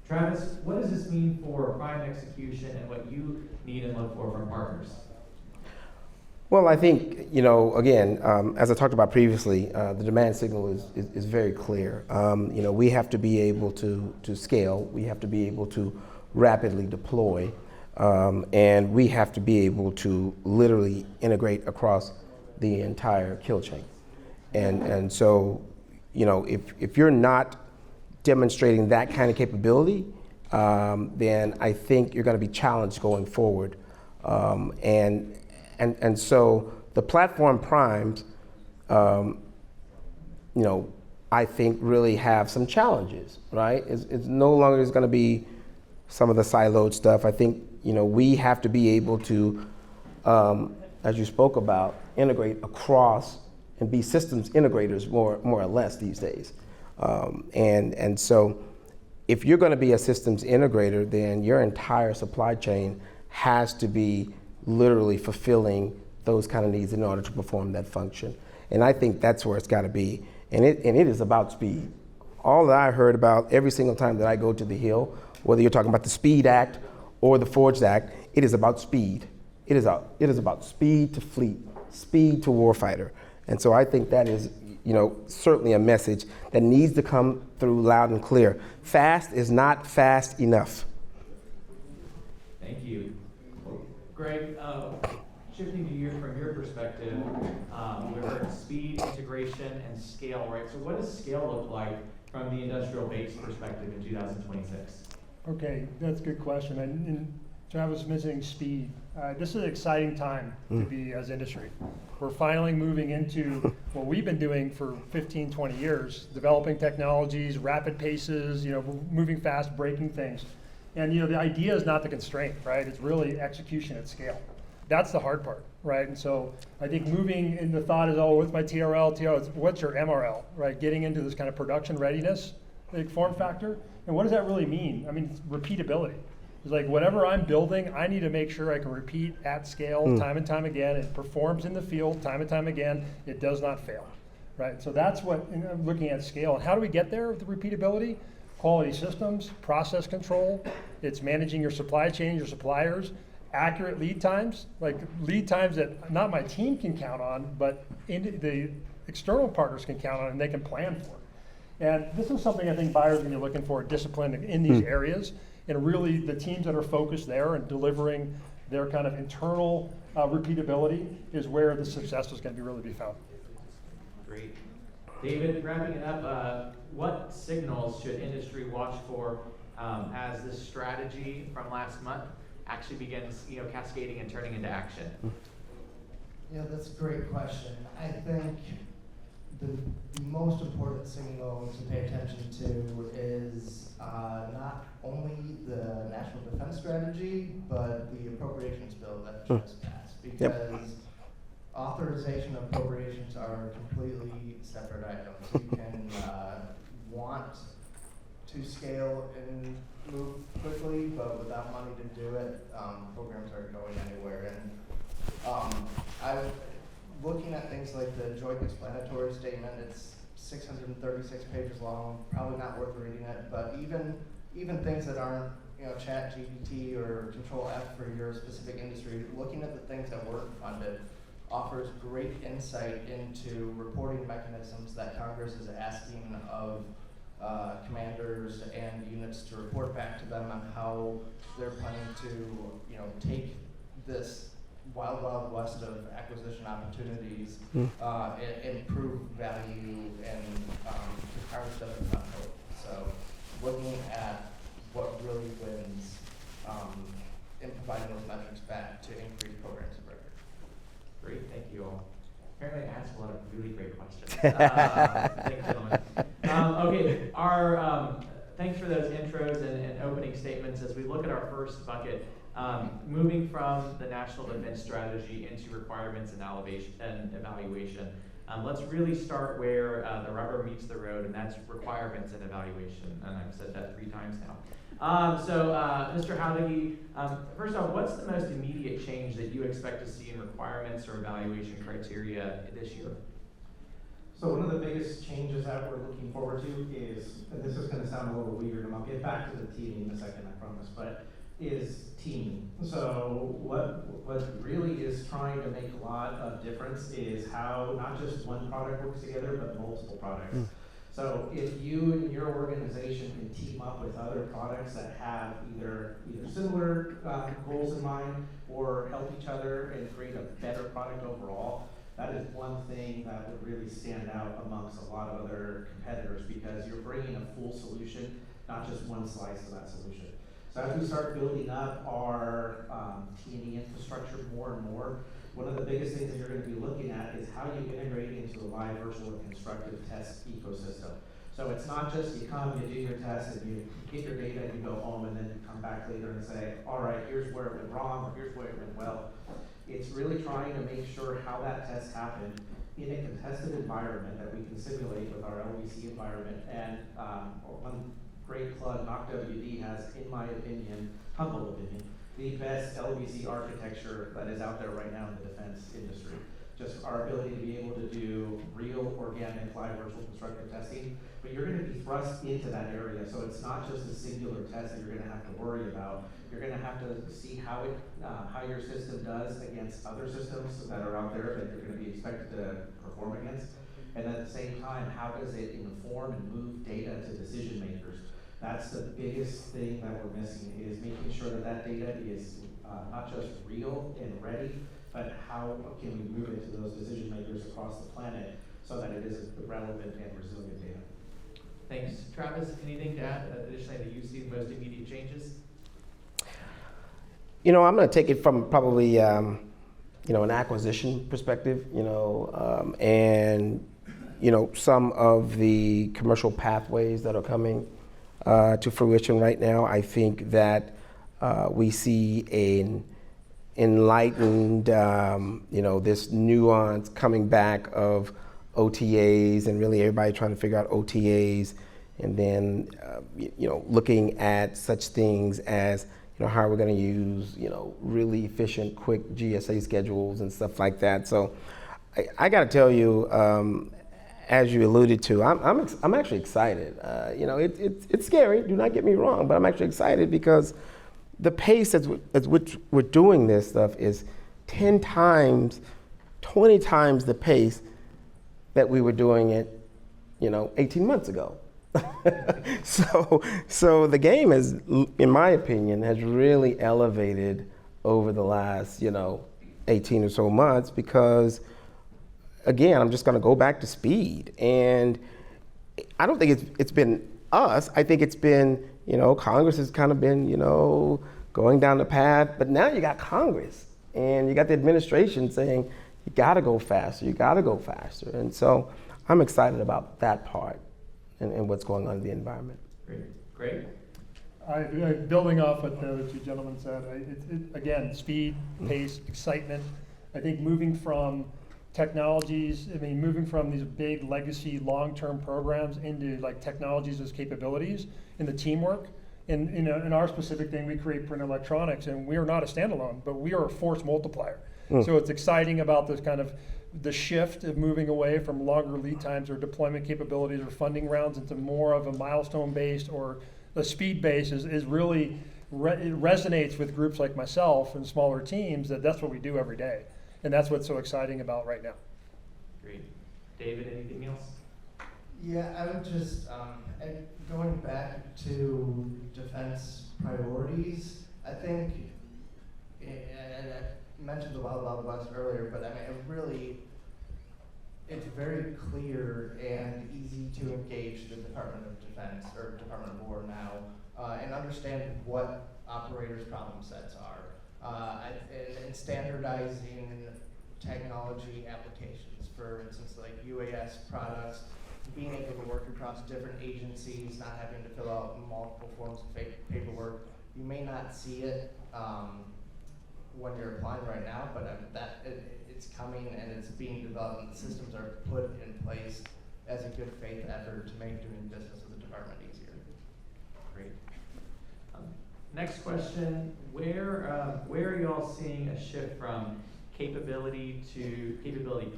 Travis, what does this mean for prime execution and what you need and look for from partners? Well, I think, again, as I talked about previously, the demand signal is very clear. We have to be able to scale. We have to be able to rapidly deploy. And we have to be able to literally integrate across the entire kill chain. And so, if you're not demonstrating that kind of capability, then I think you're going to be challenged going forward. And so the platform primes, I think really have some challenges, right? It's no longer going to be some of the siloed stuff. I think, we have to be able to, as you spoke about, integrate across and be systems integrators more or less these days. And so if you're going to be a systems integrator, then your entire supply chain has to be literally fulfilling those kind of needs in order to perform that function. And I think that's where it's got to be. And it is about speed. All that I heard about every single time that I go to the Hill, whether you're talking about the SPEED Act or the Forged Act, it is about speed. It is about speed to fleet, speed to warfighter. And so I think that is, certainly a message that needs to come through loud and clear. Fast is not fast enough. Thank you. Greg, shifting to you from your perspective, we heard speed, integration, and scale, right? So what does scale look like from the industrial base perspective in 2026? Okay, that's a good question. And Travis mentioning speed. This is an exciting time to be as industry. We're finally moving into what we've been doing for 15, 20 years, developing technologies, rapid paces, moving fast, breaking things. And the idea is not the constraint, right? It's really execution at scale. That's the hard part, right? And so I think moving in the thought is, what's my TRL, what's your MRL, right? Getting into this kind of production readiness, like form factor. And what does that really mean? I mean, it's repeatability. It's like whatever I'm building, I need to make sure I can repeat at scale time and time again. It performs in the field time and time again. It does not fail, right? So that's what I'm looking at scale. And how do we get there with the repeatability? Quality systems, process control. It's managing your supply chain, your suppliers, accurate lead times, like lead times that not my team can count on, but the external partners can count on and they can plan for. And this is something I think buyers are going to be looking for, discipline in these areas. And really the teams that are focused there and delivering their kind of internal repeatability is where the success is going to really be found. Great. David, wrapping it up, what signals should industry watch for as this strategy from last month actually begins, cascading and turning into action? Yeah, that's a great question. I think the most important signal to pay attention to is not only the National Defense Strategy, but the appropriations bill that just passed. Because authorization and appropriations are completely separate items. You can want to scale and move quickly, but without money to do it, programs aren't going anywhere. And I'm looking at things like the joint explanatory statement. It's 636 pages long, probably not worth reading it, but even things that aren't, Chat GPT or Control F for your specific industry, looking at the things that weren't funded offers great insight into reporting mechanisms that Congress is asking of commanders and units to report back to them on how they're planning to, take this wild, wild west of acquisition opportunities, improve value, and Congress doesn't have hope. So looking at what really wins in providing those metrics back to increase programs of record. Great, thank you all. Apparently I asked a lot of really great questions. Thanks, gentlemen. Okay, thanks for those intros and opening statements. As we look at our first bucket, moving from the National Defense Strategy into requirements and evaluation, let's really start where the rubber meets the road, and that's requirements and evaluation. And I've said that 3 times now. Mr. Howdicke, first off, what's the most immediate change that you expect to see in requirements or evaluation criteria this year? So one of the biggest changes that we're looking forward to is, and this is gonna sound a little weird, and I'll get back to the teaming in a second, I promise, but is teaming. So what really is trying to make a lot of difference is how not just one product works together, but multiple products. So if you and your organization can team up with other products that have either similar goals in mind or help each other and create a better product overall, that is one thing that would really stand out amongst a lot of other competitors, because you're bringing a full solution, not just one slice of that solution. So as we start building up our T&E infrastructure more and more, one of the biggest things that you're going to be looking at is how you integrate into the live, virtual, and constructive test ecosystem. So it's not just you come, you do your test, and you get your data, and you go home, and then you come back later and say, all right, here's where it went wrong, or here's where it went well. It's really trying to make sure how that test happened in a contested environment that we can simulate with our LVC environment. And one great plug, Mack has, in my opinion, humble opinion, the best LVC architecture that is out there right now in the defense industry. Just our ability to be able to do real, organic, live, virtual, constructive testing, but you're going to be thrust into that area, so it's not just a singular test that you're going to have to worry about. You're going to have to see how your system does against other systems that are out there that you're going to be expected to perform against, and at the same time, how does it inform and move data to decision makers? That's the biggest thing that we're missing, is making sure that that data is not just real and ready, but how can we move it to those decision makers across the planet so that it is relevant and resilient data. Thanks. Travis, anything to add additionally that you see the most immediate changes? I'm going to take it from probably, an acquisition perspective, and, some of the commercial pathways that are coming to fruition right now. I think that we see an enlightened, this nuance coming back of OTAs, and really everybody trying to figure out OTAs, and then, looking at such things as, how we're going to use, really efficient, quick GSA schedules and stuff like that. So I got to tell you, as you alluded to, I'm actually excited. It's scary, do not get me wrong, but I'm actually excited because the pace at which we're doing this stuff is 10 times, 20 times the pace that we were doing it, 18 months ago. So the game is, in my opinion, has really elevated over the last, 18 or so months, because again, I'm just going to go back to speed. And I don't think it's been us. I think it's been, Congress has kind of been, going down the path. But now you got Congress and you got the administration saying, you got to go faster, you got to go faster. And so I'm excited about that part and what's going on in the environment. Great. Building off what the two gentlemen said, again, speed, pace, excitement. I think moving from technologies, moving from these big legacy long-term programs into like technologies as capabilities in the teamwork. And in our specific thing, we create print electronics, and we are not a standalone, but we are a force multiplier. So it's exciting about this kind of the shift of moving away from longer lead times or deployment capabilities or funding rounds into more of a milestone-based or a speed-based is really, it resonates with groups like myself and smaller teams that's what we do every day. And that's what's so exciting about right now. Great. David, anything else? Yeah, I would just, going back to defense priorities, I think, and I mentioned the Wild West earlier, but it's very clear and easy to engage the Department of Defense or Department of War now and understand what operators' problem sets are and standardizing technology applications. For instance, like UAS products, being able to work across different agencies, not having to fill out multiple forms of paperwork. You may not see it when you're applying right now, but it's coming and it's being developed, and the systems are put in place as a good faith effort to make doing business with the department easier. Great. Next question, where are you all seeing a shift from capability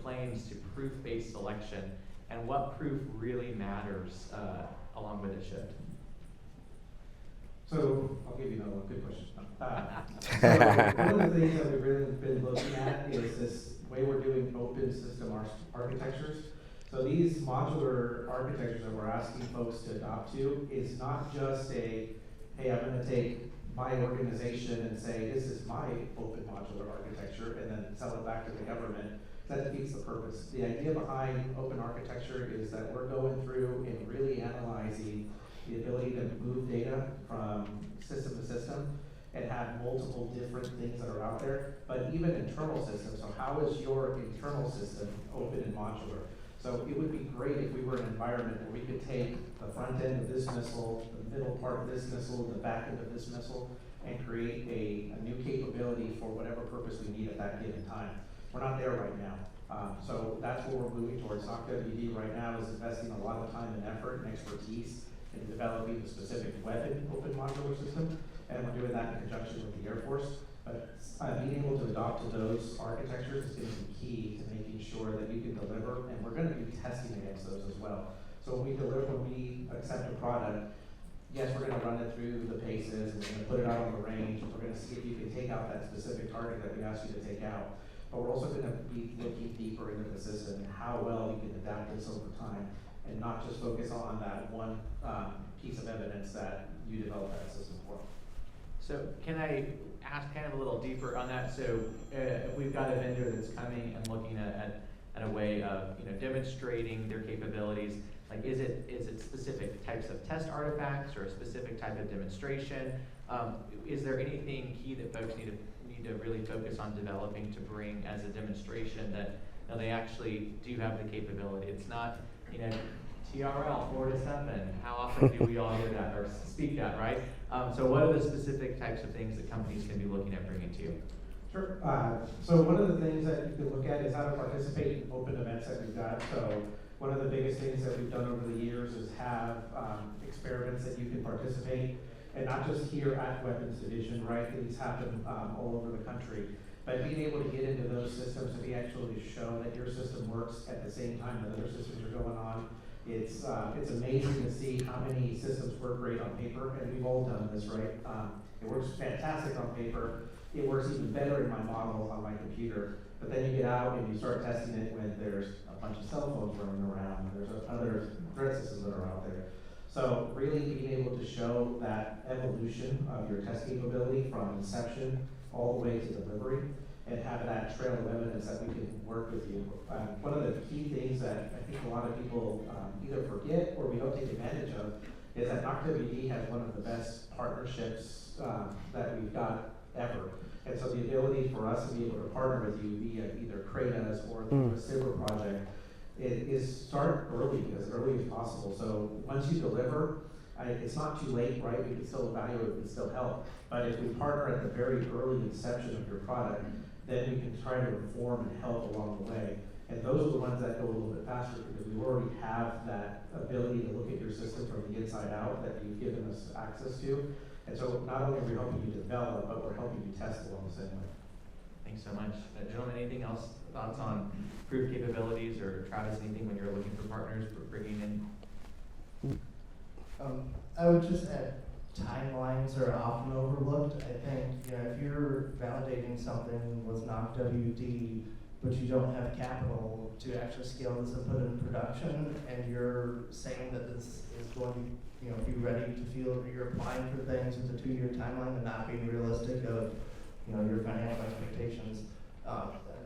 planes to proof-based selection and what proof really matters along with a shift? So I'll give you another one. Good question. So one of the things that we've really been looking at is this way we're doing open system architectures. So these modular architectures that we're asking folks to adopt to is not just a, hey, I'm going to take my organization and say, this is my open modular architecture, and then sell it back to the government. That defeats the purpose. The idea behind open architecture is that we're going through and really analyzing the ability to move data from system to system and have multiple different things that are out there, but even internal systems. So how is your internal system open and modular? So it would be great if we were in an environment where we could take the front end of this missile, the middle part of this missile, the back end of this missile, and create a new capability for whatever purpose we need at that given time. We're not there right now. So that's what we're moving towards. SOCWD right now is investing a lot of time and effort and expertise in developing the specific weapon open modular system, and we're doing that in conjunction with the Air Force. But being able to adopt to those architectures is going to be key to making sure that you can deliver, and we're going to be testing against those as well. So when we accept a product, yes, we're going to run it through the paces, and we're going to put it out on the range, and we're going to see if you can take out that specific target that we asked you to take out. But we're also going to be looking deeper into the system and how well you can adapt this over time, and not just focus on that one piece of evidence that you developed that system for. So can I ask kind of a little deeper on that? So if we've got a vendor that's coming and looking at a way of demonstrating their capabilities, like is it specific types of test artifacts or a specific type of demonstration? Is there anything key that folks need to really focus on developing to bring as a demonstration that they actually do have the capability? It's not TRL 4 to 7. How often do we all hear that or speak that, right? So what are the specific types of things that companies can be looking at bringing to you? Sure. So one of the things that you can look at is how to participate in open events that we've got. So one of the biggest things that we've done over the years is have experiments that you can participate, and not just here at Weapons Division, right? These happen all over the country. But being able to get into those systems and be actually show that your system works at the same time that other systems are going on, it's amazing to see how many systems work great on paper, and we've all done this, right? It works fantastic on paper. It works even better in my model on my computer. But then you get out and you start testing it when there's a bunch of cell phones running around, and there's other threat systems that are out there. So really being able to show that evolution of your test capability from inception all the way to delivery, and have that trail of evidence that we can work with you. One of the key things that I think a lot of people either forget or we don't take advantage of is that NOCWD has one of the best partnerships that we've got ever. And so the ability for us to be able to partner with you via either CRADAS or the CIBR project is start early, as early as possible. So once you deliver, it's not too late, right? We can still evaluate, we can still help. But if we partner at the very early inception of your product, then we can try to inform and help along the way. And those are the ones that go a little bit faster because we already have that ability to look at your system from the inside out that you've given us access to. And so not only are we helping you develop, but we're helping you test along the same way. Thanks so much. Gentlemen, anything else, thoughts on proof capabilities, or Travis, anything when you're looking for partners for bringing in? I would just add, timelines are often overlooked. I think if you're validating something with NOCWD, but you don't have capital to actually scale this and put it in production, and you're saying that this is going to be ready to feel you're applying for things with a 2-year timeline and not being realistic of your financial expectations,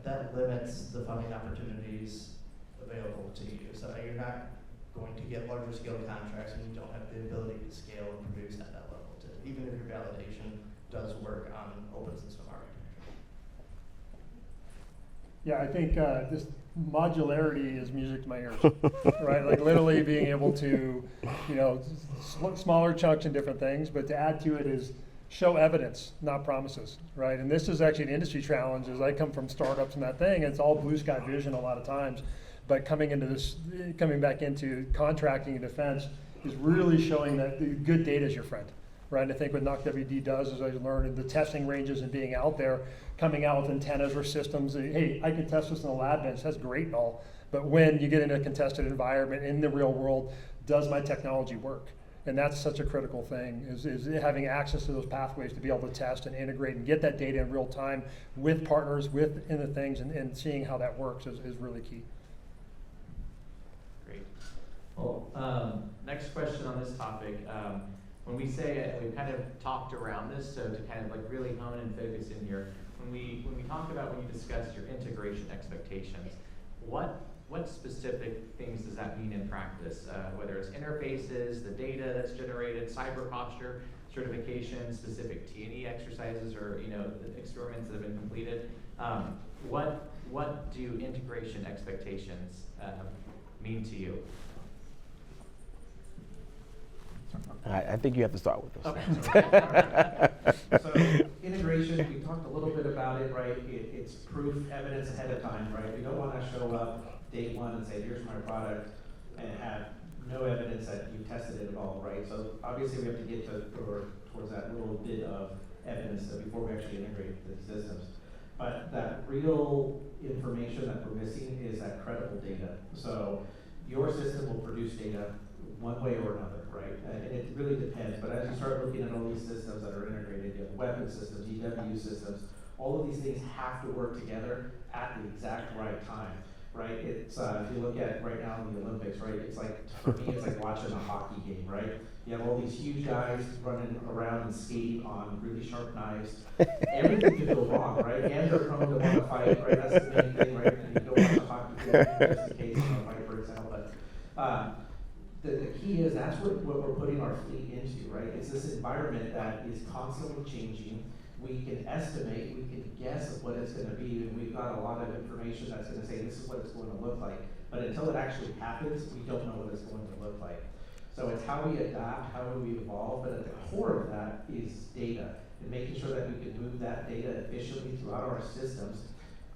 that limits the funding opportunities available to you. So you're not going to get larger scale contracts and you don't have the ability to scale and produce at that level, even if your validation does work on open system architecture. Yeah, I think this modularity is music to my ears, right? Like literally being able to, smaller chunks and different things, but to add to it is show evidence, not promises, right? And this is actually an industry challenge. As I come from startups and that thing, it's all blue sky vision a lot of times. But coming back into contracting and defense is really showing that the good data is your friend, right? And I think what NOCWD does, as I learned in the testing ranges and being out there, coming out with antennas or systems, hey, I can test this in a lab bench, that's great and all, But when you get in a contested environment in the real world, does my technology work? And that's such a critical thing, is having access to those pathways to be able to test and integrate and get that data in real time with partners, in the things, and seeing how that works is really key. Great. Well, next question on this topic. When we say, we've kind of talked around this, so to kind of like really hone and focus in here, when we talk about, when you discuss your integration expectations, what specific things does that mean in practice? Whether it's interfaces, the data that's generated, cyber posture, certification, specific T&E exercises, or the experiments that have been completed. What do integration expectations mean to you? I think you have to start with this. Okay. So integration, we talked a little bit about it, right? It's proof, evidence ahead of time, right? We don't want to show up day one and say, here's my product, and have no evidence that you tested it at all, right? So obviously we have to get towards that little bit of evidence before we actually integrate the systems. But that real information that we're missing is that credible data. So your system will produce data one way or another, right? And it really depends, but as you start looking at all these systems that are integrated, you have weapon systems, EW systems, all of these things have to work together at the exact right time, right? It's, if you look at right now in the Olympics, right, it's like, for me, it's like watching a hockey game, right? You have all these huge guys running around and skating on really sharp knives. Everything could go wrong, right? Hands are prone to want to fight, right? That's the main thing, right? And you don't watch a hockey game just in case a fight breaks out, but the key is that's what we're putting our fleet into, right? It's this environment that is constantly changing. We can estimate, we can guess of what it's going to be, and we've got a lot of information that's going to say this is what it's going to look like. But until it actually happens, we don't know what it's going to look like. So it's how we adapt, how we evolve, but at the core of that is data, and making sure that we can move that data efficiently throughout our systems.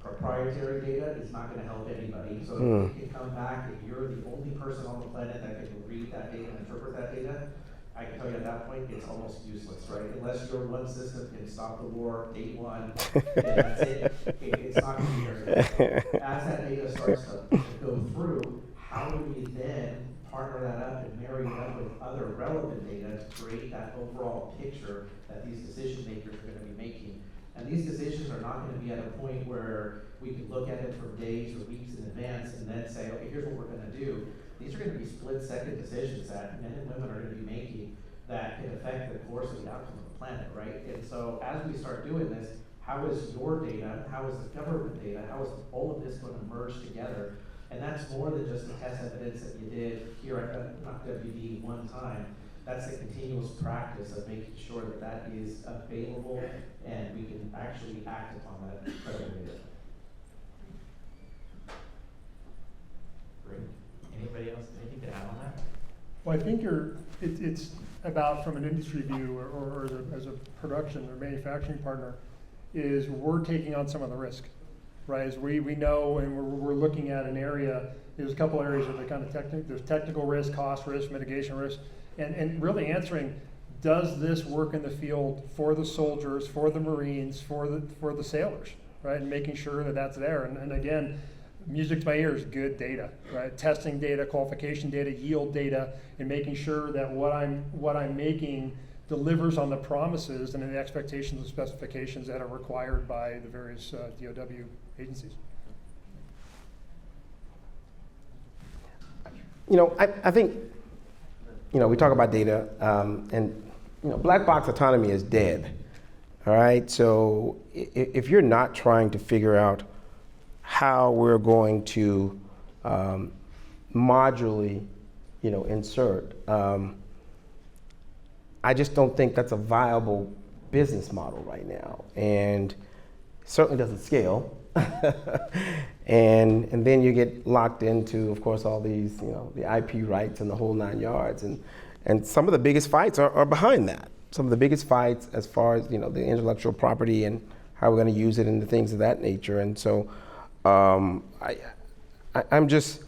Proprietary data is not going to help anybody. So if you can come back and you're the only person on the planet that can read that data and interpret that data, I can tell you at that point it's almost useless, right? Unless your one system can stop the war day one, and that's it. It's not going to be very good. As that data starts to go through, how do we then partner that up and marry it up with other relevant data to create that overall picture that these decision makers are going to be making? And these decisions are not going to be at a point where we can look at it for days or weeks in advance and then say, okay, here's what we're going to do. These are going to be split-second decisions that men and women are going to be making that can affect the course of the outcome of the planet, right? And so as we start doing this, how is your data, how is the government data, how is all of this going to merge together? And that's more than just the test evidence that you did here at WD one time. That's a continuous practice of making sure that that is available and we can actually act upon that credible data. Great. Anybody else, anything to add on that? Well, I think it's about, from an industry view or as a production or manufacturing partner, is we're taking on some of the risk, right? As we know, and we're looking at an area, there's a couple areas of the kind of there's technical risk, cost risk, mitigation risk, and really answering, does this work in the field for the soldiers, for the Marines, for the sailors, right? And making sure that that's there. And again, music to my ears, good data, right? Testing data, qualification data, yield data, and making sure that what I'm making delivers on the promises and the expectations and specifications that are required by the various DoW agencies. I think, we talk about data, and black box autonomy is dead. All right, so if you're not trying to figure out how we're going to modularly, insert, I just don't think that's a viable business model right now, and certainly doesn't scale. and then you get locked into, of course, all these, the IP rights and the whole 9 yards, and some of the biggest fights are behind that. Some of the biggest fights as far as the intellectual property and how we're going to use it and the things of that nature. And so I'm just,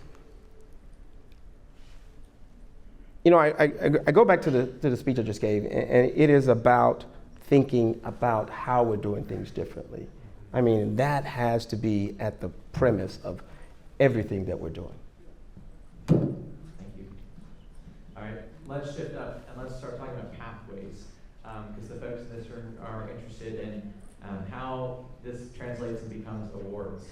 I go back to the speech I just gave, and it is about thinking about how we're doing things differently. I mean, that has to be at the premise of everything that we're doing. Thank you. All right, let's shift up and let's start talking about pathways, because the folks in this room are interested in how this translates and becomes awards.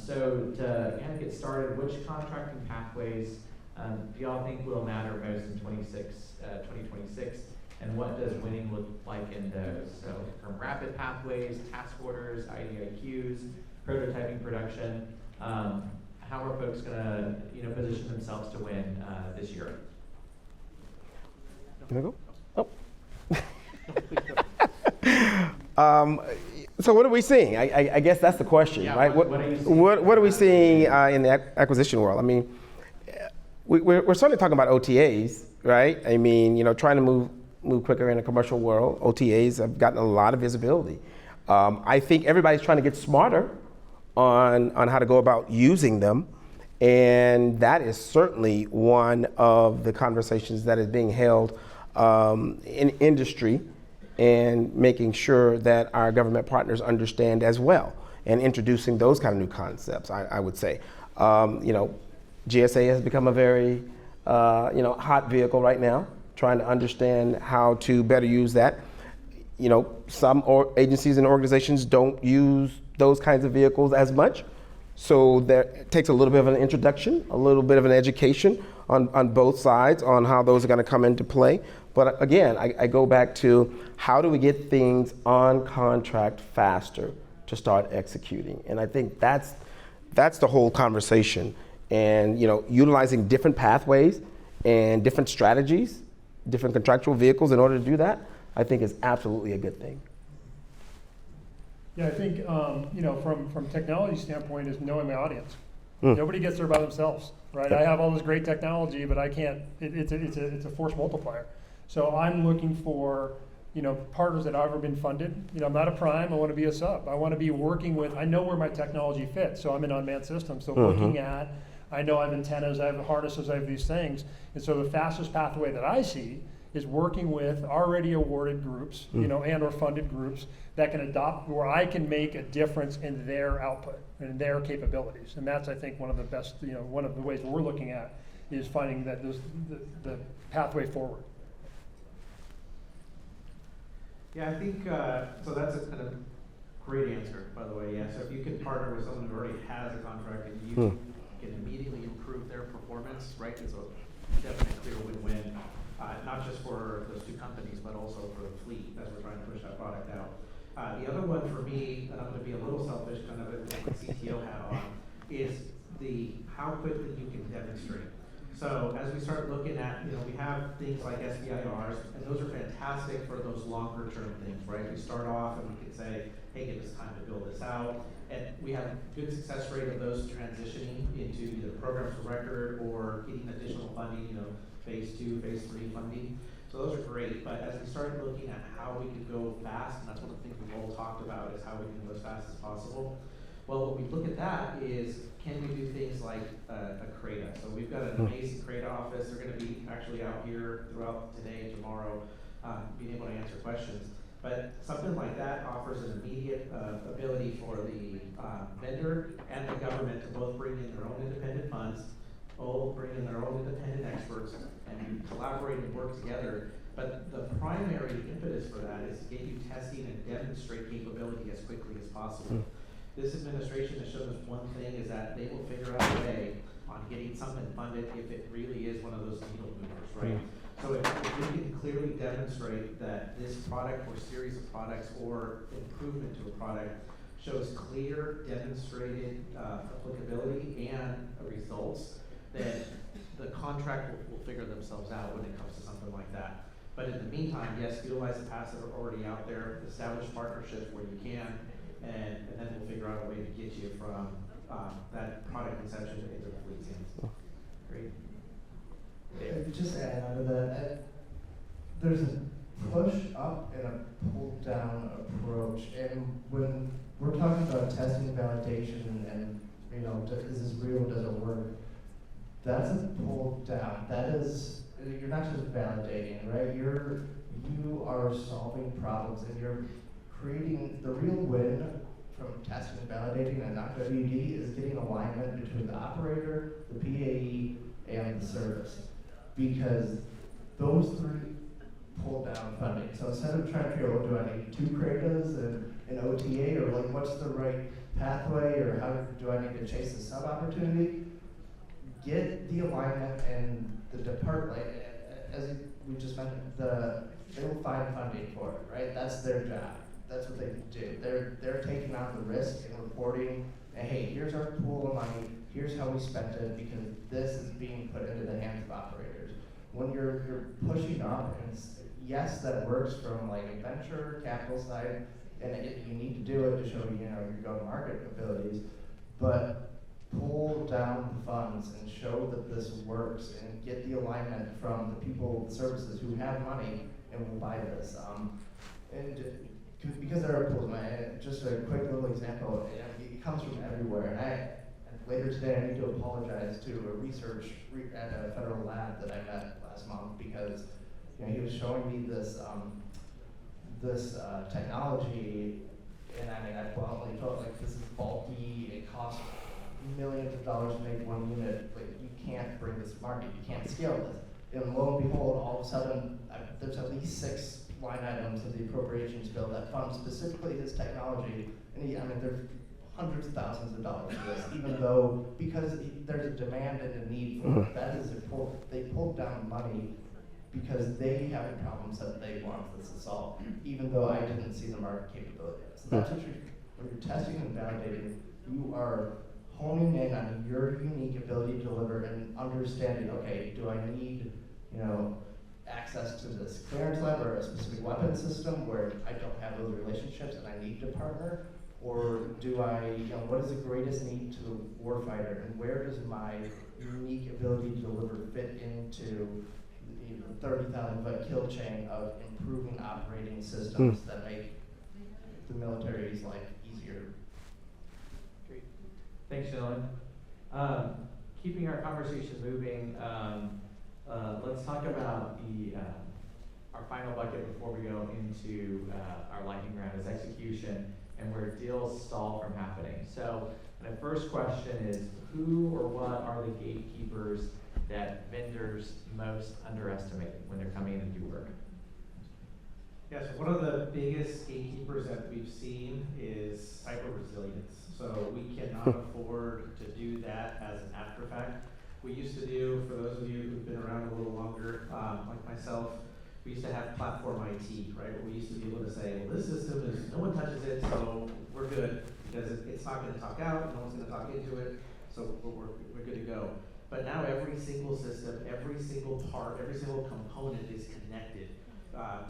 So to kind of get started, which contracting pathways do y'all think will matter most in 2026, and what does winning look like in those? So from rapid pathways, task orders, IDIQs, prototyping, production, how are folks going to position themselves to win this year? Can I go? Oh. So what are we seeing? I guess that's the question, Yeah, right? what are you seeing? What are we seeing in the acquisition world? I mean, we're certainly talking about OTAs, right? I mean, trying to move quicker in a commercial world. OTAs have gotten a lot of visibility. I think everybody's trying to get smarter on how to go about using them. And that is certainly one of the conversations that is being held in industry, and making sure that our government partners understand as well, and introducing those kind of new concepts, I would say. GSA has become a very hot vehicle right now, trying to understand how to better use that. Some agencies and organizations don't use those kinds of vehicles as much. So it takes a little bit of an introduction, a little bit of an education on both sides on how those are going to come into play. But again, I go back to how do we get things on contract faster to start executing? And I think that's the whole conversation. And utilizing different pathways and different strategies, different contractual vehicles in order to do that, I think is absolutely a good thing. Yeah, I think, from technology standpoint is knowing my audience. Nobody gets there by themselves, right? I have all this great technology, but I can't, it's a force multiplier. So I'm looking for, partners that have ever been funded. I'm not a prime, I want to be a sub. I want to be working with, I know where my technology fits. So I'm in unmanned systems. So looking at, I know I have antennas, I have harnesses, I have these things. And so the fastest pathway that I see is working with already awarded groups, and or funded groups that can adopt, where I can make a difference in their output and their capabilities. And that's, I think, one of the best, one of the ways we're looking at is finding that the pathway forward. Yeah, I think, so that's a kind of great answer, by the way. Yeah, so if you can partner with someone who already has a contract and you can immediately improve their performance, right? It's a definite clear win-win, not just for those two companies, but also for the fleet as we're trying to push that product out. The other one for me, and I'm going to be a little selfish, kind of with my CTO hat on, is how quickly you can demonstrate. So as we start looking at, we have things like SBIRs, and those are fantastic for those longer term things, right? We start off and we can say, hey, give us time to build this out. And we have good success rate of those transitioning into either programs of record or getting additional funding, phase 2, phase 3 funding. So those are great, but as we start looking at how we can go fast, and that's one of the things we've all talked about is how we can go as fast as possible. Well, when we look at that is, can we do things like a CRADA? So we've got an amazing CRADA office. They're going to be actually out here throughout today and tomorrow, being able to answer questions. But something like that offers an immediate ability for the vendor and the government to both bring in their own independent funds, both bring in their own independent experts, and collaborate and work together. But the primary impetus for that is to get you testing and demonstrate capability as quickly as possible. This administration has shown us one thing, is that they will figure out a way on getting something funded if it really is one of those needle movers, right? So if we can clearly demonstrate that this product or series of products or improvement to a product shows clear, demonstrated applicability and results, then the contract will figure themselves out when it comes to something like that. But in the meantime, yes, utilize the paths that are already out there, establish partnerships where you can, and then we'll figure out a way to get you from that product conception into the fleet's hands. Great. Just to add on to that, there's a push up and a pull down approach. And when we're talking about testing, validation, and is this real, does it work? That's a pull down. That is, you're not just validating, right? You are solving problems, and you're creating the real win from testing and validating and not WD is getting alignment between the operator, the PAE, and the service. Because those three pull down funding. So instead of trying to figure out, do I need 2 CRADAs and an OTA, or like what's the right pathway, or how do I need to chase the sub opportunity? Get the alignment and the department, as we just mentioned, they'll find funding for it, right? That's their job. That's what they do. They're taking on the risk and reporting, and hey, here's our pool of money, here's how we spent it, because this is being put into the hands of operators. When you're pushing up, and yes, that works from like a venture capital side, and you need to do it to show your go-to-market abilities, but pull down the funds and show that this works, and get the alignment from the people, the services who have money and will buy this. Because there are pools of money, just a quick little example, it comes from everywhere. And later today, I need to apologize to a research at a federal lab that I met last month, because he was showing me this technology, and I bluntly felt like this is bulky. It costs millions of dollars to make one unit. Like, you can't bring this to market. You can't scale this. And lo and behold, all of a sudden, there's at least 6 line items of the appropriations bill that fund specifically his technology. And there's hundreds of thousands of dollars for this, even though, because there's a demand and a need for it. That is they pulled down money because they have problems that they want this to solve, even though I didn't see the market capability. So that's what when you're testing and validating, you are honing in on your unique ability to deliver and understanding, okay, do I need, access to this clearance lab or a specific weapon system where I don't have those relationships and I need to partner? Or do I, what is the greatest need to the warfighter, and where does my unique ability to deliver fit into the 30,000 foot kill chain of improving operating systems that make the military's life easier? Great. Thanks, gentlemen. Keeping our conversation moving, let's talk about our final bucket before we go into our lightning round is execution and where deals stall from happening. So the first question is, who or what are the gatekeepers that vendors most underestimate when they're coming in to do work? Yes, one of the biggest gatekeepers that we've seen is cyber resilience. So we cannot afford to do that as an after fact. We used to do, for those of you who've been around a little longer, like myself, we used to have platform IT, right? Where we used to be able to say, well, this system is, no one touches it, so we're good, because it's not going to talk out, no one's going to talk into it, so we're good to go. But now every single system, every single part, every single component is connected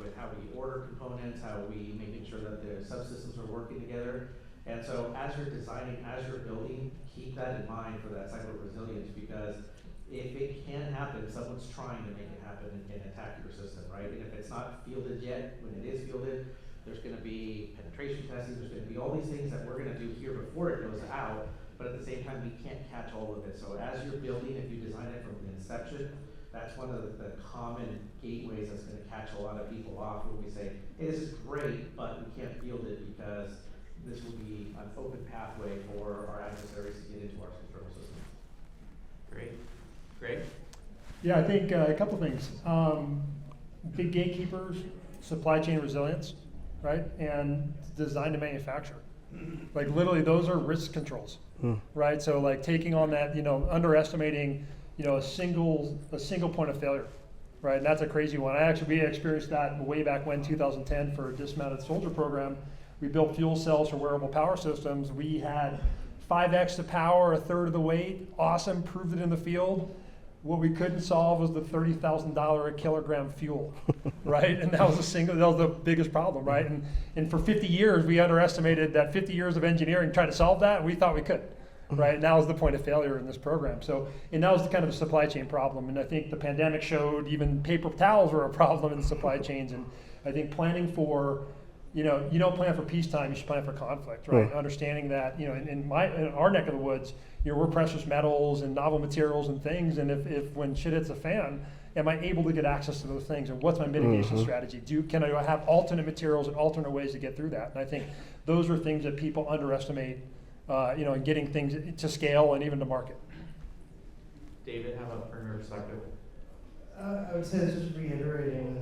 with how we order components, how we making sure that the subsystems are working together. And so as you're designing, as you're building, keep that in mind for that cyber resilience, because if it can happen, someone's trying to make it happen and attack your system, right? And if it's not fielded yet, when it is fielded, there's going to be penetration testing, there's going to be all these things that we're going to do here before it goes out, but at the same time, we can't catch all of it. So as you're building, if you design it from the inception, that's one of the common gateways that's going to catch a lot of people off when we say, hey, this is great, but we can't field it because this will be an open pathway for our adversaries to get into our control system. Great. Great. Yeah, I think a couple things. Big gatekeepers, supply chain resilience, right? And design to manufacture. Like literally those are risk controls, right? So like taking on that, underestimating, a single point of failure, right? And that's a crazy one. We experienced that way back when, 2010, for a dismounted soldier program. We built fuel cells for wearable power systems. We had 5x the power, a third of the weight. Awesome, proved it in the field. What we couldn't solve was the $30,000 a kilogram fuel, right? And that was the biggest problem, right? And for 50 years, we underestimated that 50 years of engineering trying to solve that, and we thought we could, right? And that was the point of failure in this program. So, and that was the kind of the supply chain problem. And I think the pandemic showed even paper towels were a problem in supply chains. And I think planning for, you don't plan for peacetime, you should plan for conflict, right? Understanding that, in our neck of the woods, we're precious metals and novel materials and things, and if when shit hits a fan am I able to get access to those things, and what's my mitigation strategy? Can I have alternate materials and alternate ways to get through that? And I think those are things that people underestimate, in getting things to scale and even to market. David, how about from your perspective? I would say, just reiterating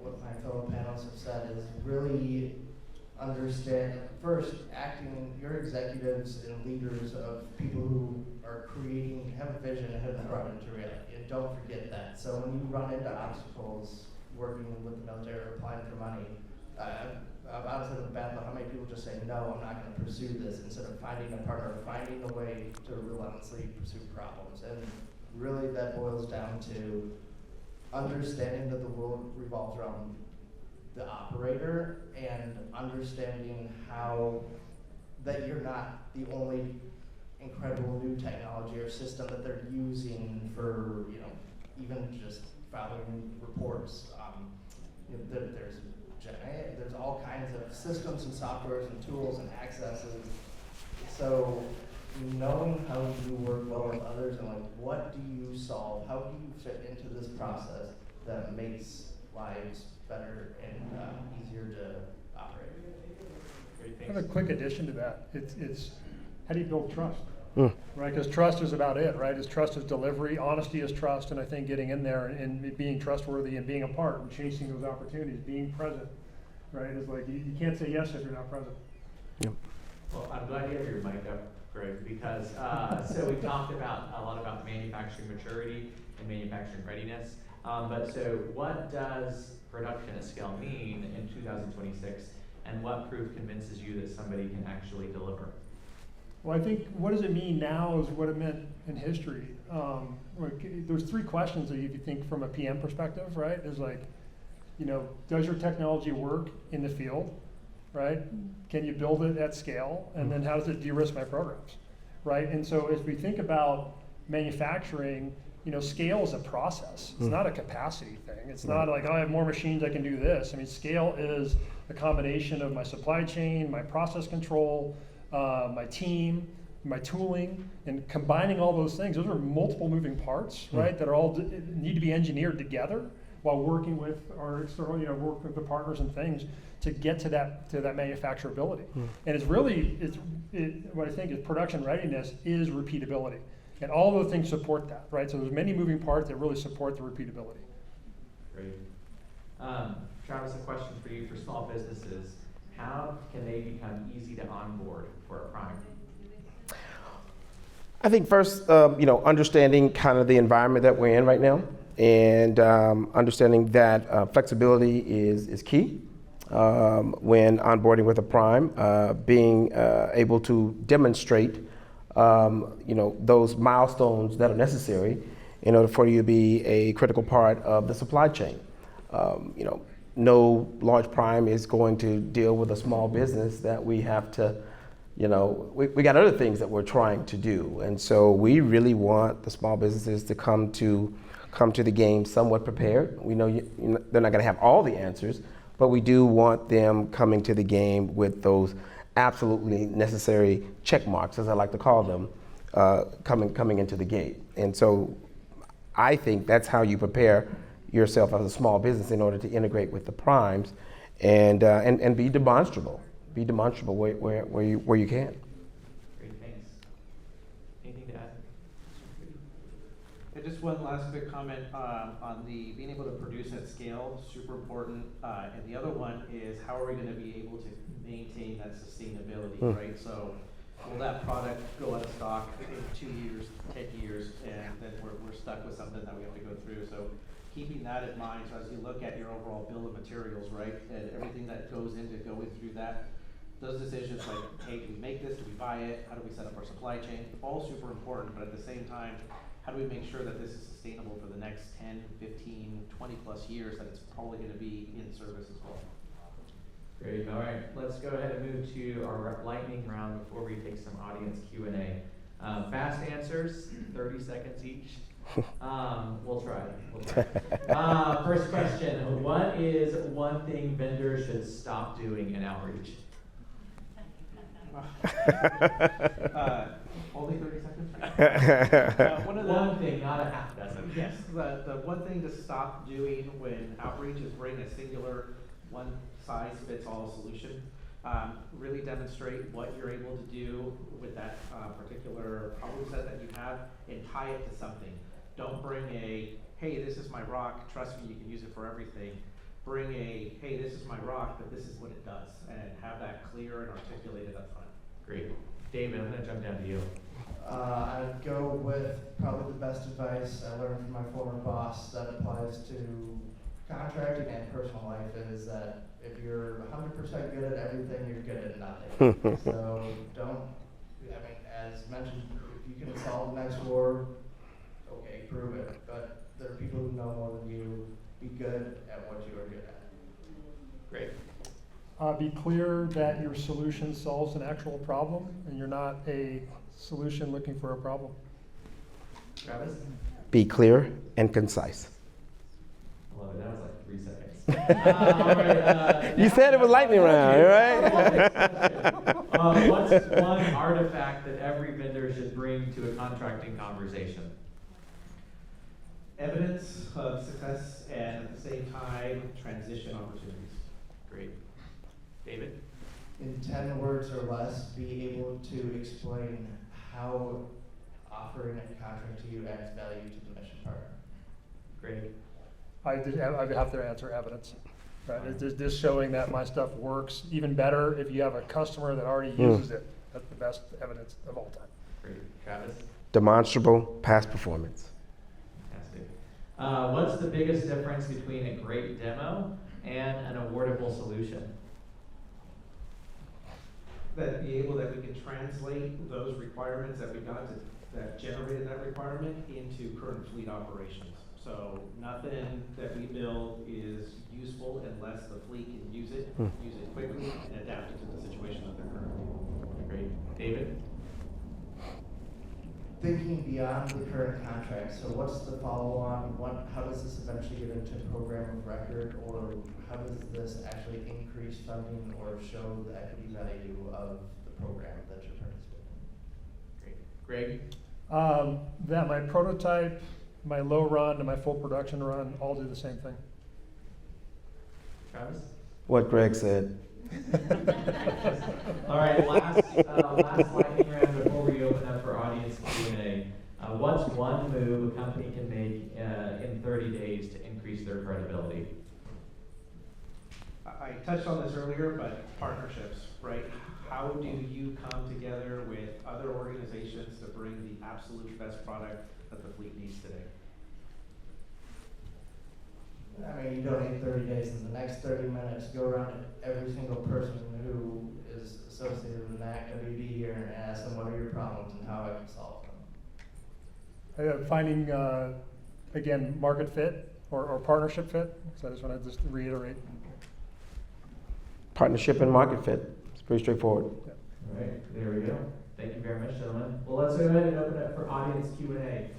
what my fellow panelists have said, is really understand, first, your executives and leaders of people who are creating, have a vision and have brought it into reality, and don't forget that. So when you run into obstacles working with the military or applying for money, I've honestly been baffled how many people just say, no, I'm not going to pursue this, instead of finding a partner, finding a way to relentlessly pursue problems. And really that boils down to understanding that the world revolves around the operator, and understanding how that you're not the only incredible new technology or system that they're using for, even just filing reports. There's all kinds of systems and softwares and tools and accesses. So knowing how you work well with others, and what do you solve, how do you fit into this process that makes lives better and easier to operate. Great, I have thanks. a quick addition to that. It's how do you build trust? Right, because trust is about it, right? Trust is delivery, honesty is trust, and I think getting in there and being trustworthy and being a part and chasing those opportunities, being present, right? Is you can't say yes if you're not present. Yep. Well, I'm glad you have your mic up, Greg, because so we talked about a lot about manufacturing maturity and manufacturing readiness. But so what does production at scale mean in 2026, and what proof convinces you that somebody can actually deliver? Well, I think what does it mean now is what it meant in history. There's three questions that if you think from a PM perspective, right? Is does your technology work in the field, right? Can you build it at scale? And then how does it de-risk my programs, right? And so as we think about manufacturing, scale is a process. It's not a capacity thing. It's not like, I have more machines, I can do this. I mean, scale is a combination of my supply chain, my process control, my team, my tooling, and combining all those things. Those are multiple moving parts, right? That are all need to be engineered together while working with our external, work with the partners and things to get to that manufacturability. And it's really, what I think is production readiness is repeatability. And all those things support that, right? So there's many moving parts that really support the repeatability. Great. Travis, a question for you. For small businesses, how can they become easy to onboard for a prime? I think first, understanding kind of the environment that we're in right now, and understanding that flexibility is key when onboarding with a prime. Being able to demonstrate, those milestones that are necessary in order for you to be a critical part of the supply chain. No large prime is going to deal with a small business that we have to, we got other things that we're trying to do. And so we really want the small businesses to come to the game somewhat prepared. We know they're not going to have all the answers, but we do want them coming to the game with those absolutely necessary check marks, as I like to call them, coming into the gate. And so I think that's how you prepare yourself as a small business in order to integrate with the primes and be demonstrable. Be demonstrable where you can. Great, thanks. Anything to add? And just one last quick comment on the being able to produce at scale, super important. And the other one is, how are we going to be able to maintain that sustainability, right? So will that product go out of stock in 2 years, 10 years, and then we're stuck with something that we have to go through? So keeping that in mind, so as you look at your overall bill of materials, right, and everything that goes into going through that, those decisions like, hey, do we make this, do we buy it, how do we set up our supply chain, all super important, but at the same time, how do we make sure that this is sustainable for the next 10, 15, 20 plus years, that it's probably going to be in service as well? Great. All right. Let's go ahead and move to our lightning round before we take some audience Q&A. Fast answers, 30 seconds each. We'll try. First question. What is one thing vendors should stop doing in outreach? Only 30 seconds? One of the one thing, not a half dozen. Yes, the one thing to stop doing when outreach is bring a singular, one-size-fits-all solution. Really demonstrate what you're able to do with that particular problem set that you have and tie it to something. Don't bring a, hey, this is my rock, trust me, you can use it for everything. Bring a, hey, this is my rock, but this is what it does, and have that clear and articulated up front. Great. David, I'm going to jump down to you. I'd go with probably the best advice I learned from my former boss that applies to contracting and personal life is that if you're 100% good at everything, you're good at nothing. So don't, I mean, as mentioned, if you can solve the next war, okay, prove it. But there are people who know more than you. Be good at what you are good at. Great. Be clear that your solution solves an actual problem and you're not a solution looking for a problem. Travis? Be clear and concise. I love it. That was like 3 seconds. All right, You said it was lightning round, right? What's one artifact that every vendor should bring to a contracting conversation? Evidence of success and at the same time, transition opportunities. Great. David? In 10 words or less, be able to explain how offering a contract to you adds value to the mission partner. Great. I have to answer evidence. Right? It's just showing that my stuff works even better if you have a customer that already uses it. That's the best evidence of all time. Great. Travis? Demonstrable past performance. Fantastic. What's the biggest difference between a great demo and an awardable solution? That be able that we can translate those requirements that we got that generated that requirement into current fleet operations. So nothing that we build is useful unless the fleet can use it quickly, and adapt it to the situation that they're currently in. Great. David? Thinking beyond the current contract, so what's the follow-on? How does this eventually get into program of record, or how does this actually increase funding or show the equity value of the program that you're participating in? Great. Greg? That my prototype, my low run, and my full production run all do the same thing. Travis? What Greg said. All right, last lightning round before we open up for audience Q&A. What's one move a company can make in 30 days to increase their credibility? I touched on this earlier, but partnerships, right? How do you come together with other organizations to bring the absolute best product that the fleet needs today? I mean, you don't need 30 days. In the next 30 minutes, go around to every single person who is associated with Mack WD here and ask them what are your problems and how I can solve them. Finding, again, market fit or partnership fit. So I just want to just reiterate. Partnership and market fit. It's pretty straightforward. Yeah. All right, there we go. Thank you very much, gentlemen. Well, let's go ahead and open up for audience Q&A.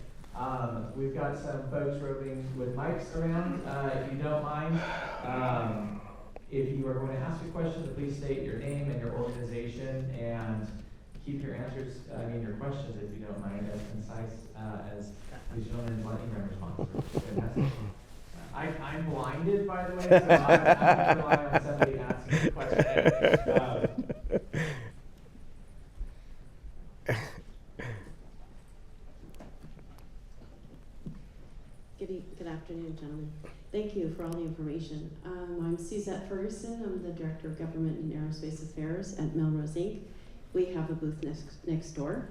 We've got some folks roving with mics around. If you don't mind, if you are going to ask a question, please state your name and your organization, and keep your answers, your questions, if you don't mind, as concise as these gentlemen's lightning round responses. Fantastic. I'm blinded, by the way, so I'm going to rely on somebody asking a question. Good afternoon, gentlemen. Thank you for all the information. I'm Suzette Ferguson. I'm the Director of Government and Aerospace Affairs at Melrose Inc. We have a booth next door.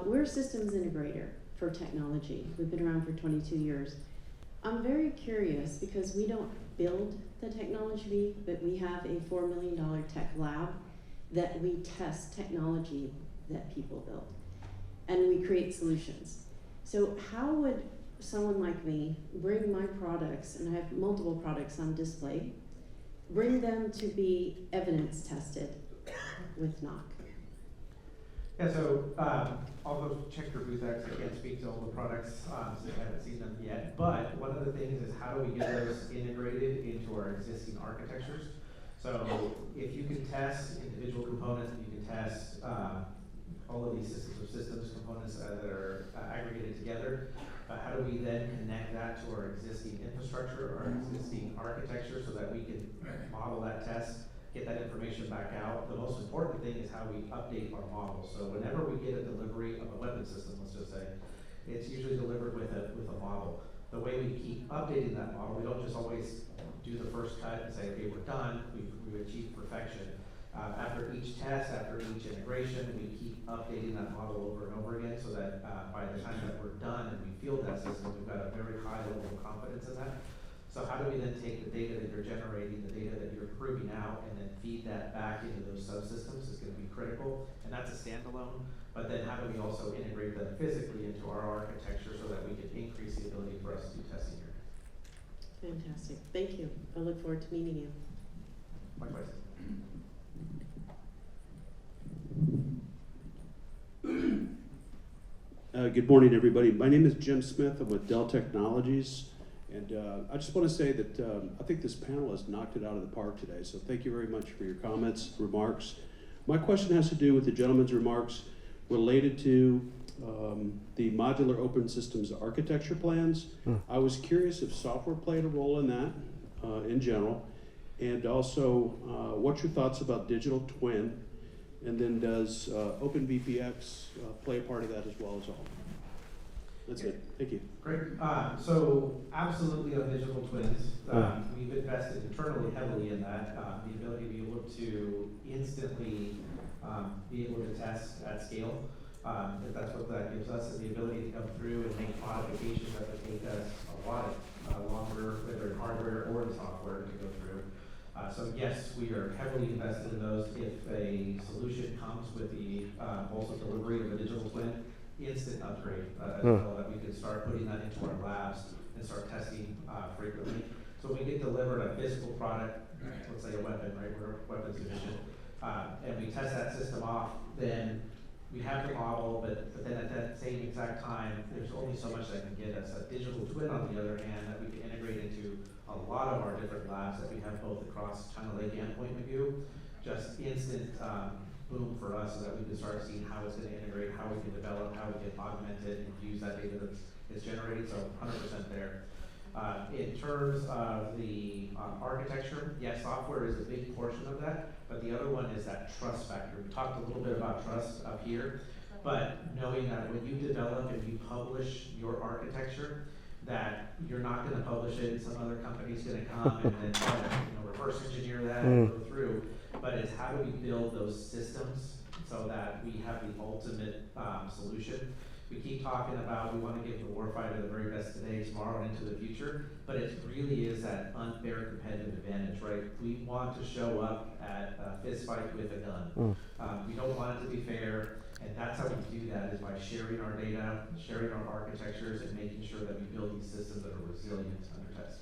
We're a systems integrator for technology. We've been around for 22 years. I'm very curious because we don't build the technology, but we have a $4 million tech lab that we test technology that people build. And we create solutions. So how would someone like me bring my products, and I have multiple products on display, bring them to be evidence tested with Knock? Yeah, so I'll go check your booth X. I can't speak to all the products since I haven't seen them yet. But one of the things is how do we get those integrated into our existing architectures? So if you can test individual components, and you can test all of these systems of systems components that are aggregated together. How do we then connect that to our existing infrastructure, our existing architecture, so that we can model that test, get that information back out? The most important thing is how we update our model. So whenever we get a delivery of a weapon system, let's just say, it's usually delivered with a model. The way we keep updating that model, we don't just always do the first cut and say, okay, we're done, we've achieved perfection. After each test, after each integration, we keep updating that model over and over again, so that by the time that we're done and we field that system, we've got a very high level of confidence in that. So how do we then take the data that you're generating, the data that you're proving out, and then feed that back into those subsystems is going to be critical, and that's a standalone. But then how do we also integrate that physically into our architecture so that we can increase the ability for us to do testing here? Fantastic. Thank you. I look forward to meeting you. Likewise. Good morning, everybody. My name is Jim Smith. I'm with Dell Technologies. And I just want to say that I think this panel has knocked it out of the park today. So thank you very much for your comments, remarks. My question has to do with the gentleman's remarks related to the modular open systems architecture plans. I was curious if software played a role in that in general. And also, what's your thoughts about digital twin? And then does OpenVPX play a part of that as well as all? That's it. Thank you. Great. So absolutely on digital twins. We've invested internally heavily in that. The ability to be able to instantly be able to test at scale. If that's what that gives us, is the ability to come through and make modifications that would take us a lot longer, whether in hardware or in software, to go through. So yes, we are heavily invested in those. If a solution comes with the also delivery of a digital twin, instant upgrade as well, that we can start putting that into our labs and start testing frequently. So when we get delivered a physical product, let's say a weapon, right? We're a weapons division, and we test that system off, then we have the model, but then at that same exact time, there's only so much that can get us. A digital twin, on the other hand, that we can integrate into a lot of our different labs that we have both across China Lake and Point McGill, just instant boom for us, so that we can start seeing how it's going to integrate, how we can develop, how we can augment it, and use that data that's generated. So 100% there. In terms of the architecture, yes, software is a big portion of that, but the other one is that trust factor. We talked a little bit about trust up here, but knowing that when you develop and you publish your architecture, that you're not going to publish it and some other company's going to come and then try to reverse engineer that and go through. But it's how do we build those systems so that we have the ultimate solution. We keep talking about we want to give the warfighter the very best today, tomorrow, and into the future, but it really is that unfair competitive advantage, right? We want to show up at a fist fight with a gun. We don't want it to be fair, and that's how we do that, is by sharing our data, sharing our architectures, and making sure that we build these systems that are resilient under test.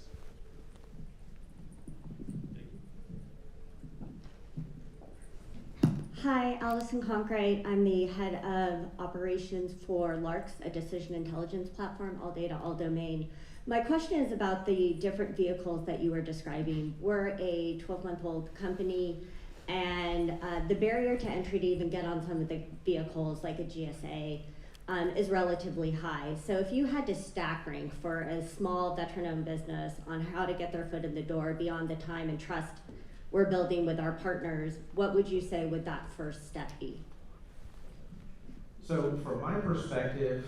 Hi, Allison Conkright. I'm the head of operations for LARCS, a decision intelligence platform, all data, all domain. My question is about the different vehicles that you were describing. We're a 12-month-old company, and the barrier to entry to even get on some of the vehicles, like a GSA, is relatively high. So if you had to stack rank for a small veteran-owned business on how to get their foot in the door beyond the time and trust we're building with our partners, what would you say would that first step be? So from my perspective,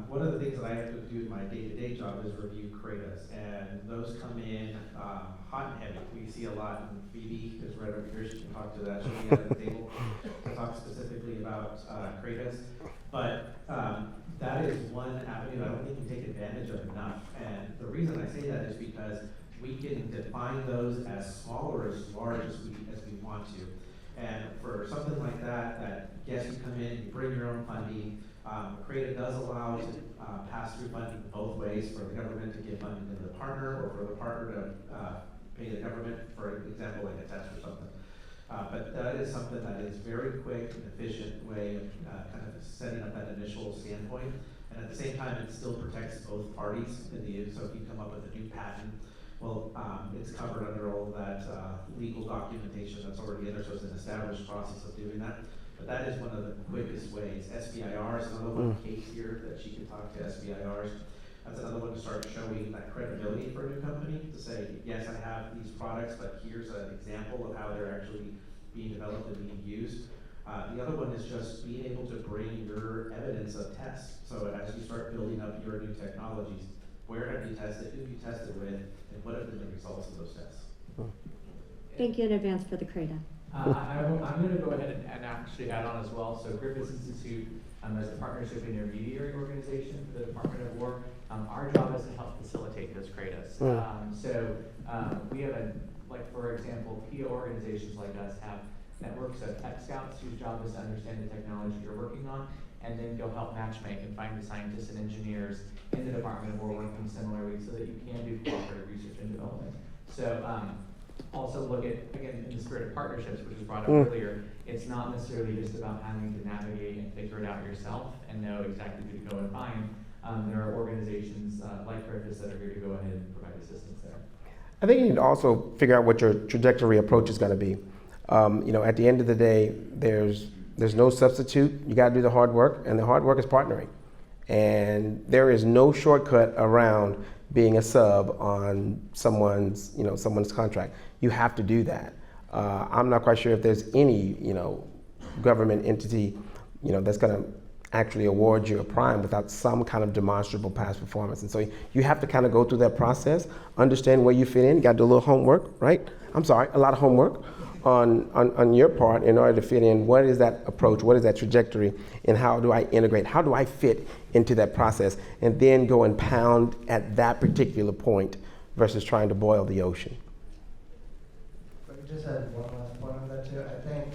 one of the things that I have to do in my day-to-day job is review CRADAs, and those come in hot and heavy. We see a lot, and Phoebe is right over here, she can talk to that, she'll be at the table to talk specifically about CRADAs. But that is one avenue I don't think we take advantage of enough, and the reason I say that is because we can define those as small or as large as we want to. And for something like that, yes, you come in, you bring your own funding. CRADA does allow to pass through funding both ways, for the government to give funding to the partner, or for the partner to pay the government, for example, like a test or something. But that is something that is very quick and efficient way of kind of setting up that initial standpoint. And at the same time, it still protects both parties. So if you come up with a new patent, well, it's covered under all of that legal documentation that's already in there, so it's an established process of doing that. But that is one of the quickest ways. SBIR is another one, Kate here, that she can talk to SBIRs. That's another one to start showing that credibility for a new company, to say, yes, I have these products, but here's an example of how they're actually being developed and being used. The other one is just being able to bring your evidence of tests. So as you start building up your new technologies, where have you tested, who have you tested with, and what have been the results of those tests? Thank you in advance for the CRADA. I'm going to go ahead and actually add on as well. So Griffiths Institute, as a partnership intermediary organization for the Department of War, our job is to help facilitate those CRADAs. We have for example, PO organizations like us have networks of tech scouts whose job is to understand the technology you're working on, and then go help matchmake and find the scientists and engineers in the Department of War working similarly so that you can do cooperative research and development. So also look at, again, in the spirit of partnerships, which was brought up earlier, it's not necessarily just about having to navigate and figure it out yourself and know exactly who to go and find. There are organizations like Griffiths that are here to go ahead and provide assistance there. I think you need to also figure out what your trajectory approach is going to be. At the end of the day, there's no substitute. You got to do the hard work, and the hard work is partnering. And there is no shortcut around being a sub on someone's contract. You have to do that. I'm not quite sure if there's any, government entity, that's going to actually award you a prime without some kind of demonstrable past performance. And so you have to kind of go through that process, understand where you fit in. You got to do a little homework, right? A lot of homework on your part in order to fit in. What is that approach? What is that trajectory? And how do I integrate? How do I fit into that process? And then go and pound at that particular point versus trying to boil the ocean. If I could just add one last point on that too. I think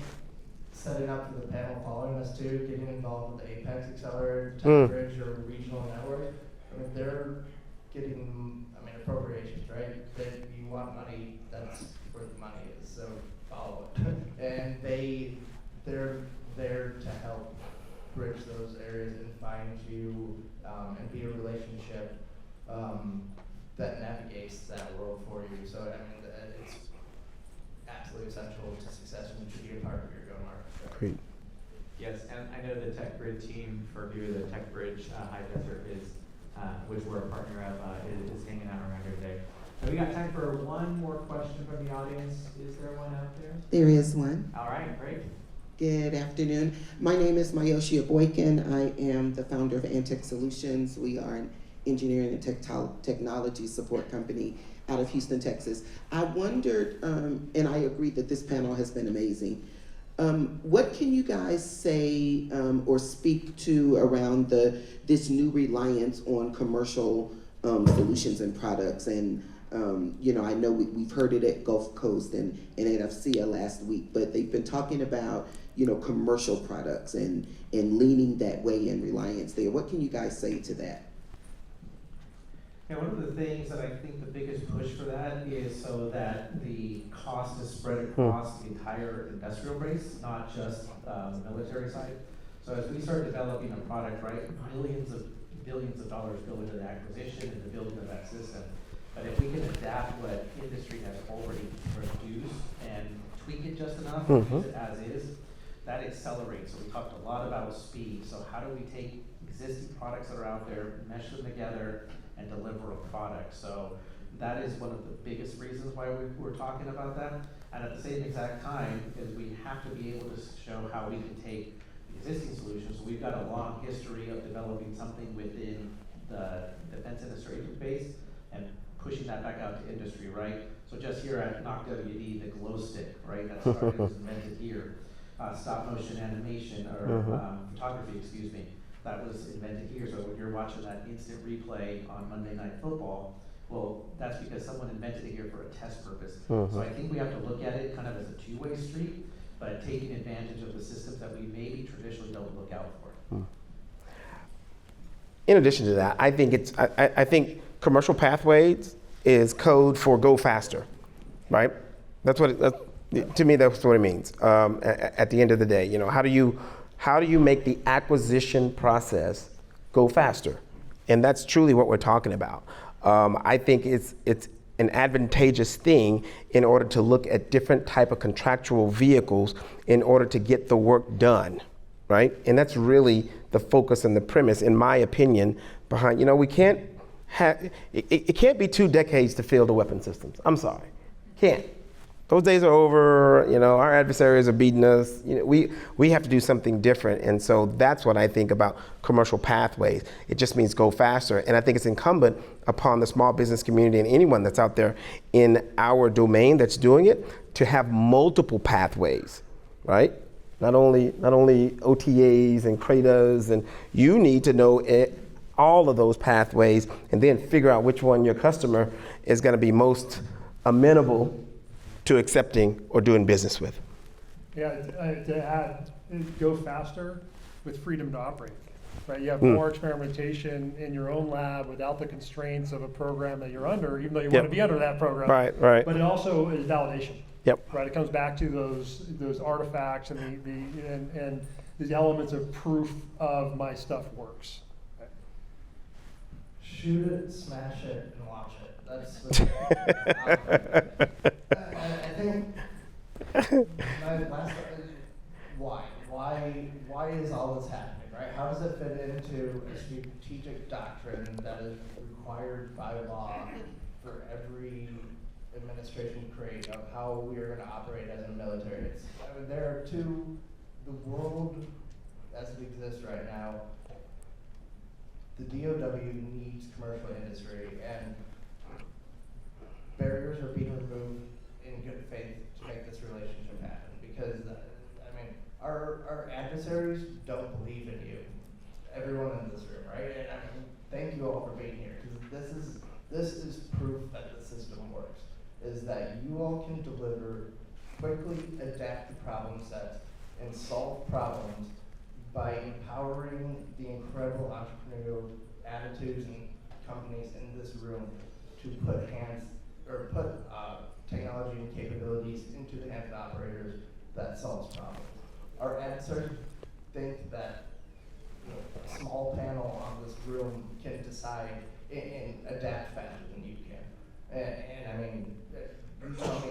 setting up for the panel following us too, getting involved with the Apex Accelerator, Tech Bridge, or regional network. I mean, they're getting, appropriations, right? You want money, that's where the money is, so follow it. And they're there to help bridge those areas and find you and be a relationship that navigates that world for you. So it's absolutely essential to success and should be a part of your go-to-market. Great. Yes, and I know the Tech Grid team for here, the Tech Bridge High Desert is, which we're a partner of, is hanging out around here today. So we got time for one more question from the audience. Is there one out there? There is one. All right, great. Good afternoon. My name is Mayoshi Aboykin. I am the founder of Antec Solutions. We are an engineering and technology support company out of Houston, Texas. I wondered, and I agree that this panel has been amazing. What can you guys say or speak to around this new reliance on commercial solutions and products? And I know we've heard it at Gulf Coast and at FCA last week, but they've been talking about commercial products and leaning that way and reliance there. What can you guys say to that? Yeah, one of the things that I think the biggest push for that is so that the cost is spread across the entire industrial base, not just the military side. So as we start developing a product, right, billions of dollars go into the acquisition and the building of that system. But if we can adapt what industry has already produced and tweak it just enough, use it as is, that accelerates. So we talked a lot about speed. So how do we take existing products that are out there, mesh them together, and deliver a product? So that is one of the biggest reasons why we're talking about that. And at the same exact time, is we have to be able to show how we can take existing solutions. So we've got a long history of developing something within the defense industry base and pushing that back out to industry, right? So just here at Knock WD, the glow stick, right? That started was invented here. Stop motion animation or photography, excuse me. That was invented here. So when you're watching that instant replay on Monday Night Football, well, that's because someone invented it here for a test purpose. So I think we have to look at it kind of as a two-way street, but taking advantage of the systems that we maybe traditionally don't look out for. In addition to that, I think I think commercial pathways is code for go faster, right? That's what to me that's what it means. At the end of the day, how do you make the acquisition process go faster? And that's truly what we're talking about. I think it's an advantageous thing in order to look at different type of contractual vehicles in order to get the work done, right? And that's really the focus and the premise, in my opinion, behind, we can't have, it can't be 2 decades to field the weapon systems. I'm sorry, can't. Those days are over. Our adversaries are beating us. We have to do something different. And so that's what I think about commercial pathways. It just means go faster. And I think it's incumbent upon the small business community and anyone that's out there in our domain that's doing it to have multiple pathways, right? Not only OTAs and CRADAs, and you need to know all of those pathways and then figure out which one your customer is going to be most amenable to accepting or doing business with. Yeah, to add, go faster with freedom to operate, right? You have more experimentation in your own lab without the constraints of a program that you're under, even though you want to be under that program. Right. But it also is validation. Yep. Right, it comes back to those artifacts and and these elements of proof of my stuff works. Right? Shoot it, smash it, and watch it. That's the I think my last why is all this happening, right? How does it fit into a strategic doctrine that is required by law for every administration to create of how we are going to operate as a military? There are the world as it exists right now, the DOW needs commercial industry, and barriers are being removed in good faith to make this relationship happen. Because, our adversaries don't believe in you. Everyone in this room, right? And thank you all for being here, because this is proof that the system works. Is that you all can deliver, quickly adapt to problem sets, and solve problems by empowering the incredible entrepreneurial attitudes and companies in this room to put technology and capabilities into the hands of operators that solves problems. Our adversaries think that a small panel on this room can decide and adapt faster than you can. And you tell me,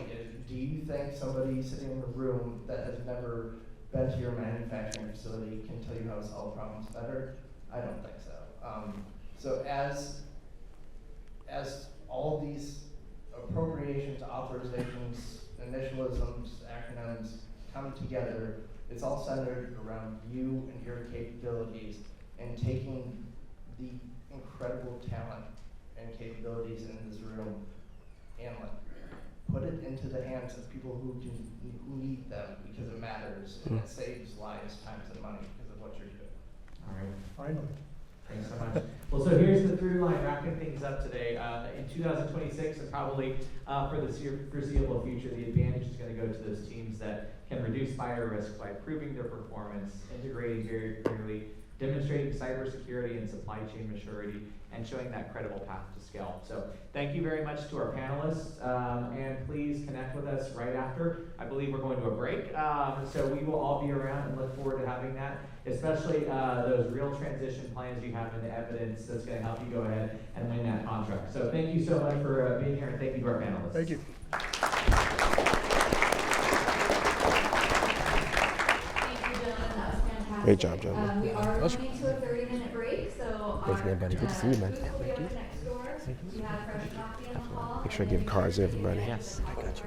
do you think somebody sitting in the room that has never been to your manufacturing facility can tell you how to solve problems better? I don't think so. So as all these appropriations, authorizations, initialisms, acronyms come together, it's all centered around you and your capabilities and taking the incredible talent and capabilities in this room and put it into the hands of people who need them because it matters and it saves lives, times, and money because of what you're doing. All right. Finally. Thanks so much. Well, so here's the through line, wrapping things up today. In 2026, and probably for the foreseeable future, the advantage is going to go to those teams that can reduce fire risk by improving their performance, integrating very clearly, demonstrating cybersecurity and supply chain maturity, and showing that credible path to scale. So thank you very much to our panelists, and please connect with us right after. I believe we're going to a break, so we will all be around and look forward to having that, especially those real transition plans you have in the evidence that's going to help you go ahead and win that contract. So thank you so much for being here, and thank you to our panelists. Thank you. Great job, John. We are going to a 30-minute break, so Thanks, man, buddy. Good to see you, man. Booth will be open next door. We have fresh coffee in the hall. Make sure I give cards to everybody. Yes. I got you.